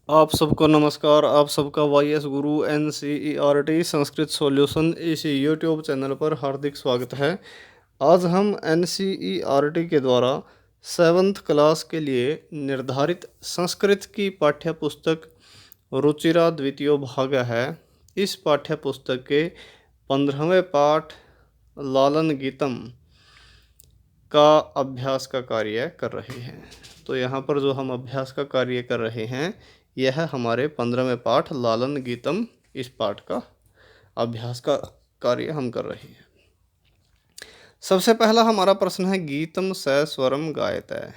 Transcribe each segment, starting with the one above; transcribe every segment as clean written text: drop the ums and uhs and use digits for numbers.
आप सबको नमस्कार। आप सबका वाईएस गुरु एनसीईआरटी संस्कृत सॉल्यूशन इस यूट्यूब चैनल पर हार्दिक स्वागत है। आज हम एनसीईआरटी के द्वारा 7th क्लास के लिए निर्धारित संस्कृत की पाठ्य पुस्तक रुचिरा द्वितीय भाग है। इस पाठ्य पुस्तक के 15वें पाठ लालन गीतम का अभ्यास का कार्य कर रहे हैं। तो यहाँ पर जो हम अभ्यास का कार्य कर रहे हैं यह हमारे 15वें पाठ लालन गीतम, इस पाठ का अभ्यास का कार्य हम कर रहे हैं। सबसे पहला हमारा प्रश्न है गीतम स स्वरम गायत है।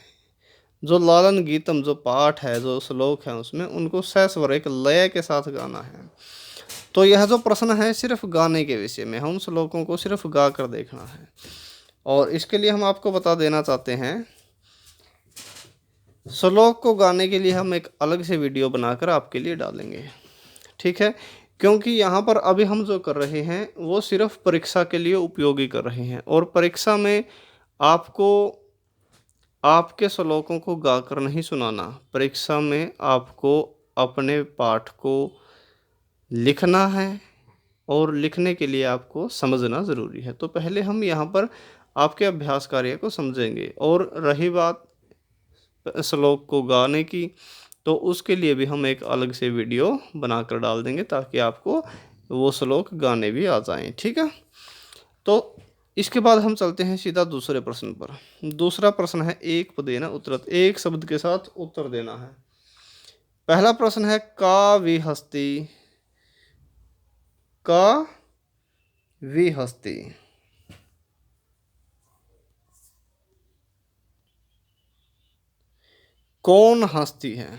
जो लालन गीतम जो पाठ है, जो श्लोक है, उसमें उनको स स्वर एक लय के साथ गाना है। तो यह जो प्रश्न है सिर्फ गाने के विषय में, हम श्लोकों को सिर्फ गा कर देखना है। और इसके लिए हम आपको बता देना चाहते हैं, श्लोक को गाने के लिए हम एक अलग से वीडियो बनाकर आपके लिए डालेंगे, ठीक है। क्योंकि यहाँ पर अभी हम जो कर रहे हैं वो सिर्फ परीक्षा के लिए उपयोगी कर रहे हैं, और परीक्षा में आपको आपके श्लोकों को गाकर नहीं सुनाना। परीक्षा में आपको अपने पाठ को लिखना है, और लिखने के लिए आपको समझना ज़रूरी है। तो पहले हम यहाँ पर आपके अभ्यास कार्य को समझेंगे, और रही बात श्लोक को गाने की, तो उसके लिए भी हम एक अलग से वीडियो बनाकर डाल देंगे ताकि आपको वो श्लोक गाने भी आ जाएं, ठीक है। तो इसके बाद हम चलते हैं सीधा दूसरे प्रश्न पर। दूसरा प्रश्न है एक पदेन उत्तरत, एक शब्द के साथ उत्तर देना है। पहला प्रश्न है का विहस्ति, का विहस्ति। कौन हस्ती है,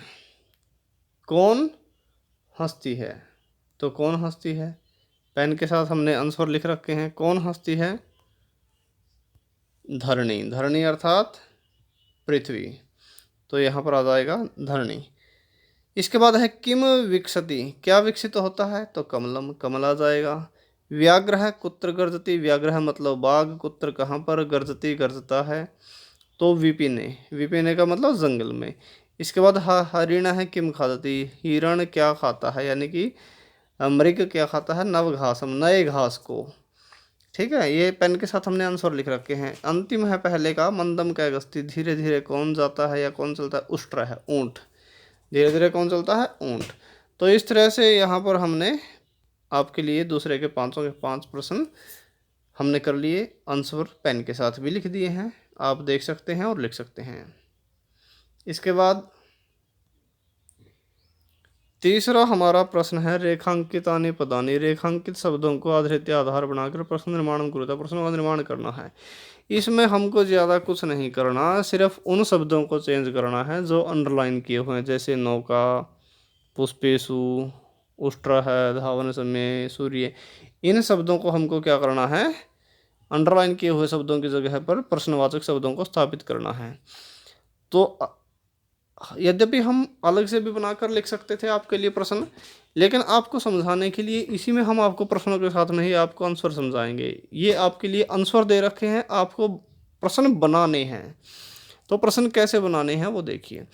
कौन हस्ती है। तो कौन हस्ती है, पेन के साथ हमने आंसर लिख रखे हैं। कौन हस्ती है, धरणी। धरणी अर्थात पृथ्वी, तो यहाँ पर आ जाएगा धरणी। इसके बाद है किम विकसति, क्या विकसित होता है, तो कमलम, कमल आ जाएगा। व्याघ्र है कुत्र गर्जति, व्याघ्र है मतलब बाघ, कुत्र कहाँ पर, गर्जति गर्जता है, तो विपिने, विपिने का मतलब जंगल में। इसके बाद हरिण है किम खादति, हिरण क्या खाता है, यानी कि मृग क्या खाता है, नव घासम, नए घास को, ठीक है। ये पेन के साथ हमने आंसर लिख रखे हैं। अंतिम है पहले का मंदम क्या गस्ती, धीरे धीरे कौन जाता है या कौन चलता है, उष्ट्र है ऊंट, धीरे धीरे कौन चलता है, ऊंट। तो इस तरह से यहाँ पर हमने आपके लिए दूसरे के 5 के 5 प्रश्न हमने कर लिए, आंसर पेन के साथ भी लिख दिए हैं, आप देख सकते हैं और लिख सकते हैं। इसके बाद तीसरा हमारा प्रश्न है रेखांकितानि पदानि, रेखांकित शब्दों को आधारित आधार बनाकर प्रश्न निर्माण करो, प्रश्नों का निर्माण करना है। इसमें हमको ज़्यादा कुछ नहीं करना, सिर्फ उन शब्दों को चेंज करना है जो अंडरलाइन किए हुए हैं, जैसे नौका, पुष्पेशु, उष्ट्र है, धावन समय, सूर्य। इन शब्दों को हमको क्या करना है, अंडरलाइन किए हुए शब्दों की जगह पर प्रश्नवाचक शब्दों को स्थापित करना है। तो यद्यपि हम अलग से भी बनाकर लिख सकते थे आपके लिए प्रश्न, लेकिन आपको समझाने के लिए इसी में हम आपको प्रश्नों के साथ में ही आपको आंसर समझाएंगे। ये आपके लिए आंसर दे रखे हैं, आपको प्रश्न बनाने हैं। तो प्रश्न कैसे बनाने हैं वो देखिए।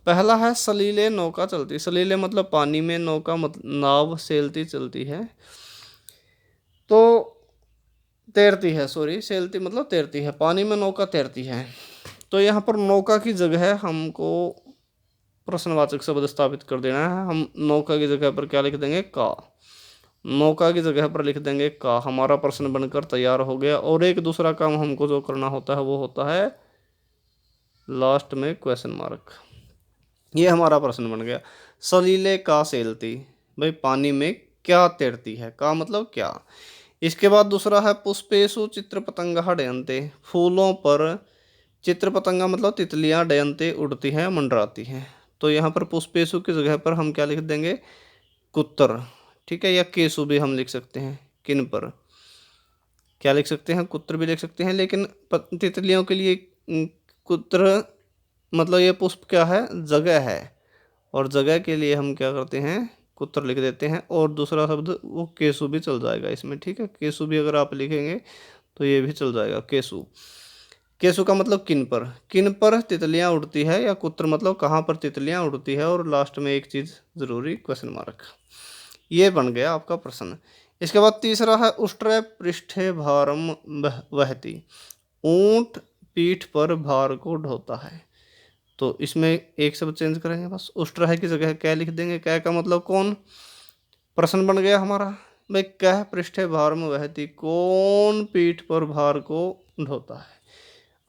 पहला है सलीले नौका चलती, सलीले मतलब पानी में, नौका मतलब नाव, सेलती चलती है, तो तैरती है, सॉरी सेलती मतलब तैरती है, पानी में नौका तैरती है। तो यहाँ पर नौका की जगह हमको प्रश्नवाचक शब्द स्थापित कर देना है। हम नौका की जगह पर क्या लिख देंगे, का। नौका की जगह पर लिख देंगे का, हमारा प्रश्न बनकर तैयार हो गया। और एक दूसरा काम हमको जो करना होता है वो होता है लास्ट में क्वेश्चन मार्क। ये हमारा प्रश्न बन गया। सलीले का सेलती, भाई पानी में क्या तैरती है, का मतलब क्या। इसके बाद दूसरा है पुष्पेशु चित्र पतंगा डयंते, फूलों पर चित्र पतंगा मतलब तितलियां, डयंते उड़ती हैं, मंडराती हैं। तो यहाँ पर पुष्पेशु की जगह पर हम क्या लिख देंगे, कुत्तर, ठीक है। या केसु भी हम लिख सकते हैं, किन पर क्या लिख सकते हैं, कुत्र भी लिख सकते हैं, लेकिन तितलियों के लिए कुत्र मतलब ये पुष्प क्या है, जगह है, और जगह के लिए हम क्या करते हैं, कुत्र लिख देते हैं। और दूसरा शब्द वो केसु भी चल जाएगा इसमें, ठीक है। केसु भी अगर आप लिखेंगे तो ये भी चल जाएगा, केसु। केसु का मतलब किन पर तितलियां उड़ती है, या कुत्र मतलब कहाँ पर तितलियां उड़ती है, और लास्ट में एक चीज जरूरी क्वेश्चन मार्क। ये बन गया आपका प्रश्न। इसके बाद तीसरा है उष्ट्रे पृष्ठे भारम वहती, ऊंट पीठ पर भार को ढोता है। तो इसमें एक शब्द चेंज करेंगे बस, उष्ट्र है की जगह क्या लिख देंगे, क्या का मतलब कौन। प्रश्न बन गया हमारा भाई, कह पृष्ठे भारम वहती, कौन पीठ पर भार को ढोता है।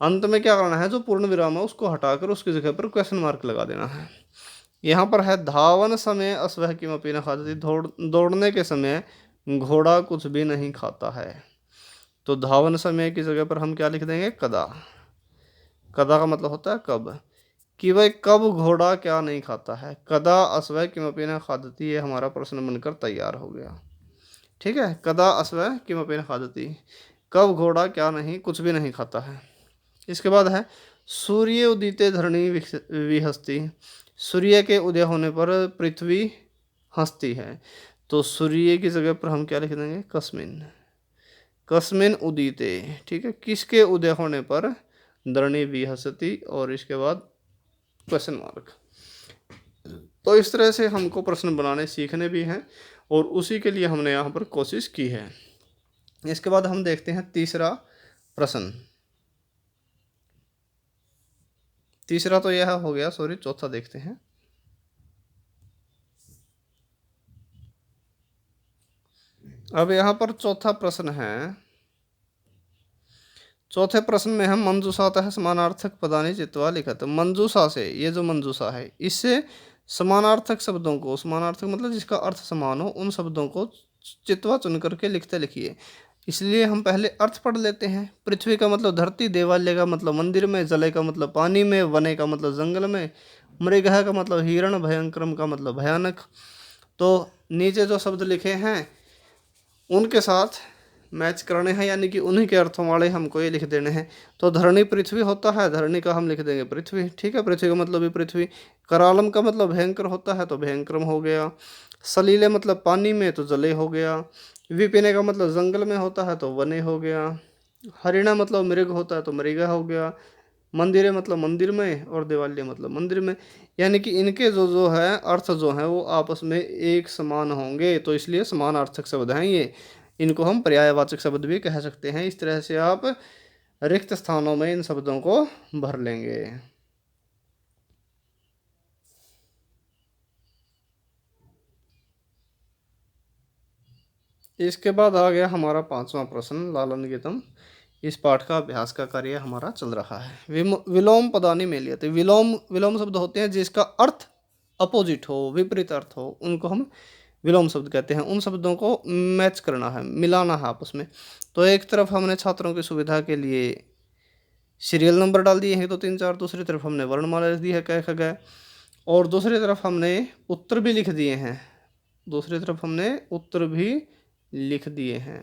अंत में क्या करना है, जो पूर्ण विराम है उसको हटाकर उसकी जगह पर क्वेश्चन मार्क लगा देना है। यहाँ पर है धावन समय अस्वह किमपि न खादति, दौड़ने के समय घोड़ा कुछ भी नहीं खाता है। तो धावन समय की जगह पर हम क्या लिख देंगे, कदा। कदा का मतलब होता है कब, कि भाई कब घोड़ा क्या नहीं खाता है। कदा अस्वह किमपि न खादति, ये हमारा प्रश्न बनकर तैयार हो गया। ठीक है, कदा अस्वह किमपि न खादति, कब घोड़ा क्या नहीं कुछ भी नहीं खाता है। इसके बाद है सूर्य उदिते धरणी विहस्ती, सूर्य के उदय होने पर पृथ्वी हंसती है। तो सूर्य की जगह पर हम क्या लिख देंगे, कस्मिन। कस्मिन उदिते, ठीक है, किसके उदय होने पर धरणी विहसती, और इसके बाद क्वेश्चन मार्क। तो इस तरह से हमको प्रश्न बनाने सीखने भी हैं, और उसी के लिए हमने यहाँ पर कोशिश की है। इसके बाद हम देखते हैं तीसरा प्रश्न। तीसरा तो यह हो गया, सॉरी चौथा देखते हैं। अब यहाँ पर चौथा प्रश्न है। चौथे प्रश्न में हम मंजूषातः समानार्थक पदानि चित्वा लिखत, मंजूषा से, ये जो मंजूषा है इससे समानार्थक शब्दों को, समानार्थक मतलब जिसका अर्थ समान हो, उन शब्दों को चित्वा चुन करके लिखते लिखिए। इसलिए हम पहले अर्थ पढ़ लेते हैं। पृथ्वी का मतलब धरती, देवालय का मतलब मंदिर में, जले का मतलब पानी में, वने का मतलब जंगल में, मृगः का मतलब हिरण, भयंकरम का मतलब भयानक। तो नीचे जो शब्द लिखे हैं उनके साथ मैच करने हैं, यानी कि उन्हीं के अर्थों वाले हमको ये लिख देने हैं। तो धरणी पृथ्वी होता है, धरणी का हम लिख देंगे पृथ्वी, ठीक है, पृथ्वी का मतलब भी पृथ्वी। करालम का मतलब भयंकर होता है, तो भयंकरम हो गया। सलीले मतलब पानी में, तो जले हो गया। विपिने का मतलब जंगल में होता है, तो वने हो गया। हरिणा मतलब मृग होता है, तो मृगा हो गया। मंदिर मतलब मंदिर में, और देवालय मतलब मंदिर में। यानी कि इनके जो जो है अर्थ जो है वो आपस में एक समान होंगे, तो इसलिए समानार्थक शब्द हैं ये। इनको हम पर्यायवाचक शब्द भी कह सकते हैं। इस तरह से आप रिक्त स्थानों में इन शब्दों को भर लेंगे। इसके बाद आ गया हमारा पांचवा प्रश्न, लालन गीतम। इस पाठ का अभ्यास का कार्य हमारा चल रहा है। विलोम पदानि में लिए थे, विलोम, विलोम शब्द होते हैं जिसका अर्थ अपोजिट हो, विपरीत अर्थ हो, उनको हम विलोम शब्द कहते हैं। उन शब्दों को मैच करना है, मिलाना है आपस में। तो एक तरफ हमने छात्रों की सुविधा के लिए सीरियल नंबर डाल दिए हैं, तो 3 4, दूसरी तरफ हमने वर्णमाला लिख दी है क ख ग, और दूसरी तरफ हमने उत्तर भी लिख दिए हैं, दूसरी तरफ हमने उत्तर भी लिख दिए हैं।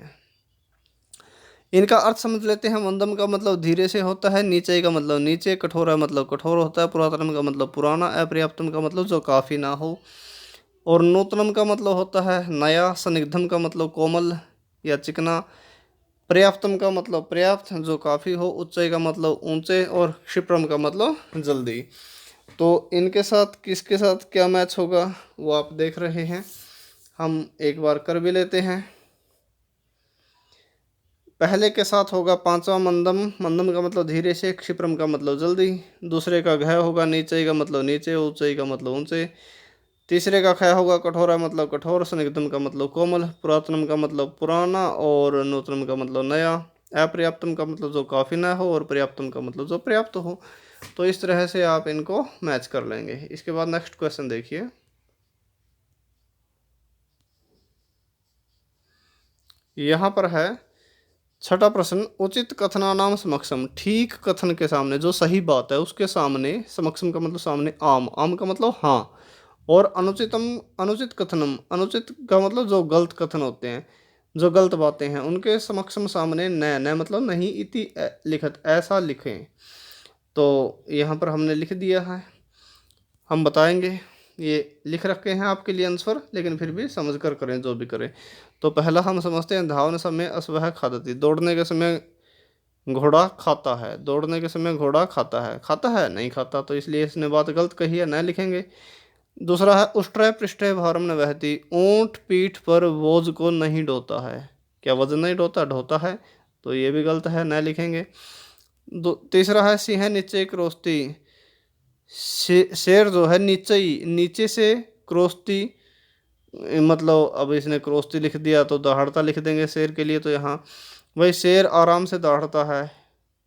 इनका अर्थ समझ लेते हैं। मंदम का मतलब धीरे से होता है, नीचे का मतलब नीचे, कठोर मतलब कठोर होता है, पुरातनम का मतलब पुराना, अपर्याप्तम का मतलब जो काफ़ी ना हो, और नूतनम का मतलब होता है नया, संदिग्धम का मतलब कोमल या चिकना, पर्याप्तम का मतलब पर्याप्त जो काफ़ी हो, उच्चय का मतलब ऊंचे, और क्षिप्रम का मतलब जल्दी। तो इनके साथ किसके साथ क्या मैच होगा वो आप देख रहे हैं। हम एक बार कर भी लेते हैं। पहले के साथ होगा पांचवा मंदम, मंदम का मतलब धीरे से, क्षिप्रम का मतलब जल्दी। दूसरे का घ होगा नीचे का मतलब नीचे, ऊंचाई का मतलब ऊंचे। तीसरे का ख होगा कठोरा मतलब कठोर, संदिग्धम का मतलब कोमल, पुरातनम का मतलब पुराना, और नूतनम का मतलब नया, अपर्याप्तम का मतलब जो काफ़ी ना हो, और पर्याप्तम का मतलब जो पर्याप्त हो। तो इस तरह से आप इनको मैच कर लेंगे। इसके बाद नेक्स्ट क्वेश्चन देखिए। यहाँ पर है छठा प्रश्न, उचित कथनानाम समक्षम, ठीक कथन के सामने, जो सही बात है उसके सामने, समक्षम का मतलब सामने, आम, आम का मतलब हाँ, और अनुचितम, अनुचित कथनम, अनुचित का मतलब जो गलत कथन होते हैं, जो गलत बातें हैं, उनके समक्षम सामने न, न मतलब नहीं, इति लिखत, ऐसा लिखें। तो यहाँ पर हमने लिख दिया है, हम बताएंगे। ये लिख रखे हैं आपके लिए आंसर, लेकिन फिर भी समझ कर करें जो भी करें। तो पहला हम समझते हैं, धावन समय अस्वह खादति, दौड़ने के समय घोड़ा खाता है, दौड़ने के समय घोड़ा खाता है नहीं खाता, तो इसलिए इसने बात गलत कही है, न लिखेंगे। दूसरा है उष्ट्रय पृष्ठय भारम न वहति, ऊंट पीठ पर बोझ को नहीं ढोता है। क्या वजन नहीं ढोता, ढोता है, तो ये भी गलत है, न लिखेंगे। तीसरा है सिंह नीचे क्रोस्ती, शेर जो है नीचे ही, नीचे से क्रोस्ती, मतलब अब इसने क्रोस्ती लिख दिया तो दहाड़ता लिख देंगे शेर के लिए, तो यहाँ भाई शेर आराम से दहाड़ता है,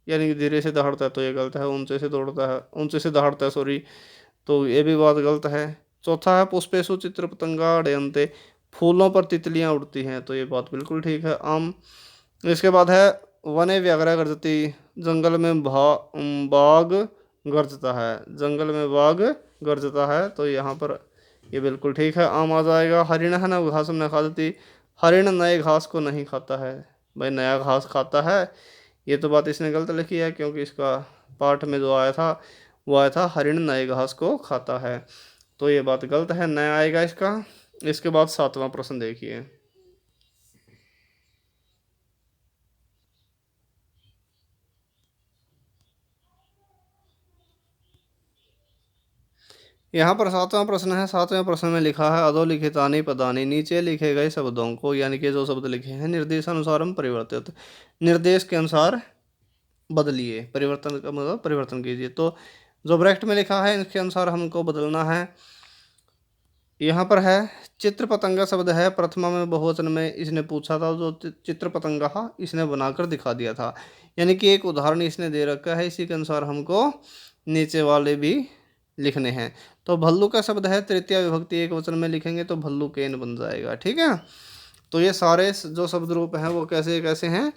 यानी कि धीरे से दहाड़ता है, तो ये गलत है। ऊंचे से दौड़ता है, ऊंचे से दहाड़ता है, सॉरी, तो ये भी बात गलत है। चौथा है पुष्पेशु चित्र पतंगा डयंते, फूलों पर तितलियां उड़ती हैं, तो ये बात बिल्कुल ठीक है, आम। इसके बाद है वने व्याघ्र गर्जती, जंगल में बाघ गरजता है, जंगल में बाघ गरजता है, तो यहाँ पर ये बिल्कुल ठीक है, आम आ जाएगा। हरिण है ना घास में खाती, हरिण नए घास को नहीं खाता है, भाई नया घास खाता है, ये तो बात इसने गलत लिखी है, क्योंकि इसका पाठ में जो आया था वो आया था हरिण नए घास को खाता है, तो ये बात गलत है, नया आएगा इसका। इसके बाद सातवां प्रश्न देखिए। यहाँ पर सातवां प्रश्न है। सातवें प्रश्न में लिखा है अधोलिखितानि पदानि, नीचे लिखे गए शब्दों को, यानी कि जो शब्द लिखे हैं निर्देशानुसारम परिवर्तित, निर्देश के अनुसार बदलिए, परिवर्तन का मतलब परिवर्तन कीजिए, तो जो ब्रैकेट में लिखा है इसके अनुसार हमको बदलना है। यहाँ पर है चित्र पतंगा शब्द है, प्रथमा में बहुवचन में इसने पूछा था, जो चित्र पतंगा इसने बनाकर दिखा दिया था, यानी कि एक उदाहरण इसने दे रखा है, इसी के अनुसार हमको नीचे वाले भी लिखने हैं। तो भल्लू का शब्द है, तृतीया विभक्ति एक वचन में लिखेंगे तो भल्लू केन बन जाएगा, ठीक है। तो ये सारे जो शब्द रूप हैं वो कैसे कैसे हैं,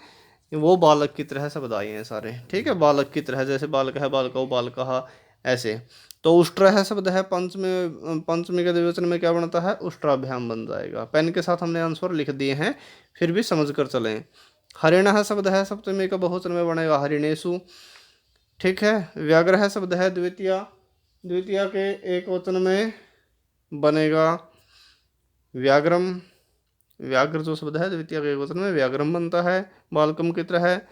वो बालक की तरह शब्द आए हैं सारे, ठीक है, बालक की तरह, जैसे बालक है बालको बालकः, ऐसे। तो उष्ट्र है शब्द है, पंचमी के द्विवचन में क्या बनता है, उष्ट्राभ्याम बन जाएगा। पेन के साथ हमने आंसर लिख दिए हैं, फिर भी समझ कर चलें। हरिण है शब्द है, सप्तमी का बहुवचन में बनेगा हरिणेशु, ठीक है। व्याघ्र है शब्द है, द्वितीया, द्वितीया के एक वचन में बनेगा व्याघ्रम, व्याघ्र जो शब्द है द्वितीय के एक वचन में व्याघ्रम बनता है, बालकम की तरह है।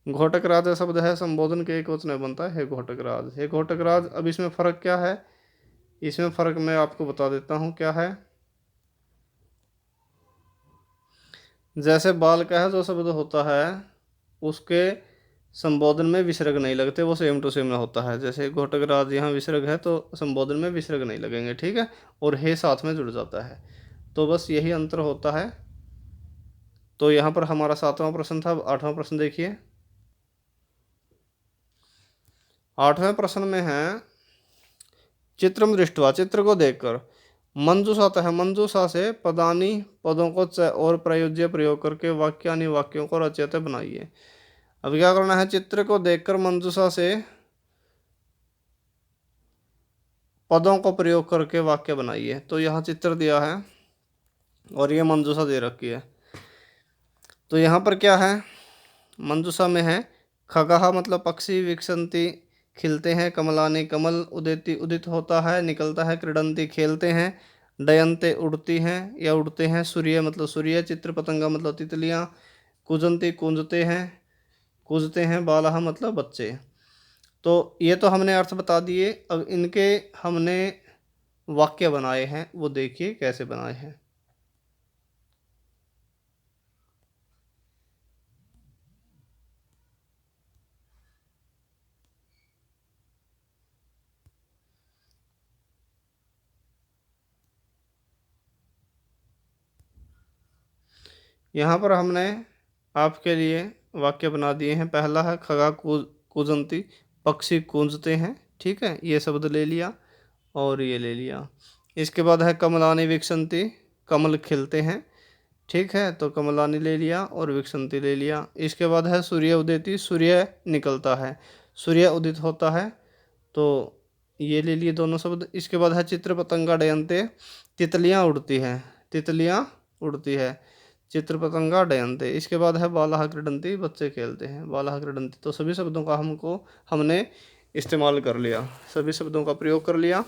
घोटक राज शब्द है, संबोधन के एक वचन में बनता है घोटक राज, हे घोटक राज। अब इसमें फर्क क्या है, इसमें फर्क मैं आपको बता देता हूँ क्या है। जैसे बाल का है जो शब्द होता है उसके संबोधन में विसर्ग नहीं लगते, वो सेम टू सेम होता है, जैसे घोटक राज यहाँ विसर्ग है तो संबोधन में विसर्ग नहीं लगेंगे, ठीक है, और हे साथ में जुड़ जाता है, तो बस यही अंतर होता है। तो यहाँ पर हमारा सातवां प्रश्न था। आठवां प्रश्न देखिए। आठवें प्रश्न में है चित्रम दृष्टवा, चित्र को देखकर, मंजूषा है, मंजूषा से पदानी, पदों को च और प्रयोज्य प्रयोग करके वाक्यानि, वाक्यों को रचयित बनाइए। अब क्या करना है, चित्र को देखकर मंजूषा से पदों को प्रयोग करके वाक्य बनाइए। तो यहाँ चित्र दिया है और ये मंजूषा दे रखी है, तो यहाँ पर क्या है, मंजूषा में है खगहा मतलब पक्षी, विकसंती खिलते हैं, कमलानी कमल, उदिति उदित होता है निकलता है, क्रीडंती खेलते हैं, डयंते उड़ती हैं या उड़ते हैं, सूर्य मतलब सूर्य, चित्र पतंगा मतलब तितलियाँ, कूजंती कूंजते हैं, कूजते हैं, बालह मतलब बच्चे। तो ये तो हमने अर्थ बता दिए, अब इनके हमने वाक्य बनाए हैं, वो देखिए कैसे बनाए हैं। यहाँ पर हमने आपके लिए वाक्य बना दिए हैं। पहला है खगा कूजंती, पक्षी कूंजते हैं, ठीक है, ये शब्द ले लिया और ये ले लिया। इसके बाद है कमलानी विकसंती, कमल खिलते हैं, ठीक है, तो कमलानी ले लिया और विकसंती ले लिया। इसके बाद है सूर्य उदिति, सूर्य निकलता है, सूर्य उदित होता है, तो ये ले लिए दोनों शब्द। इसके बाद है चित्र पतंगा डयंते, तितलियाँ उड़ती हैं, तितलियाँ उड़ती है, चित्र पतंगा डयंते। इसके बाद है बालह क्रीडंती, बच्चे खेलते हैं, बालह क्रीडंती। तो सभी शब्दों का हमने इस्तेमाल कर लिया, सभी शब्दों का प्रयोग कर लिया।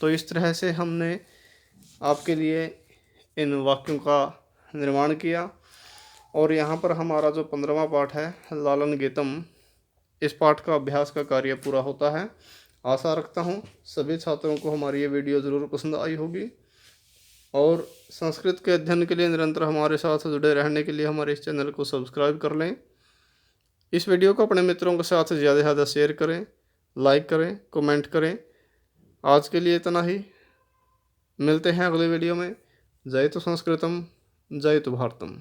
तो इस तरह से हमने आपके लिए इन वाक्यों का निर्माण किया। और यहाँ पर हमारा जो 15वां पाठ है लालन गीतम, इस पाठ का अभ्यास का कार्य पूरा होता है। आशा रखता हूँ सभी छात्रों को हमारी ये वीडियो ज़रूर पसंद आई होगी और संस्कृत के अध्ययन के लिए निरंतर हमारे साथ जुड़े रहने के लिए हमारे इस चैनल को सब्सक्राइब कर लें। इस वीडियो को अपने मित्रों के साथ ज़्यादा से ज़्यादा शेयर करें, लाइक करें, कमेंट करें। आज के लिए इतना ही, मिलते हैं अगले वीडियो में। जय तो संस्कृतम, जय तो भारतम।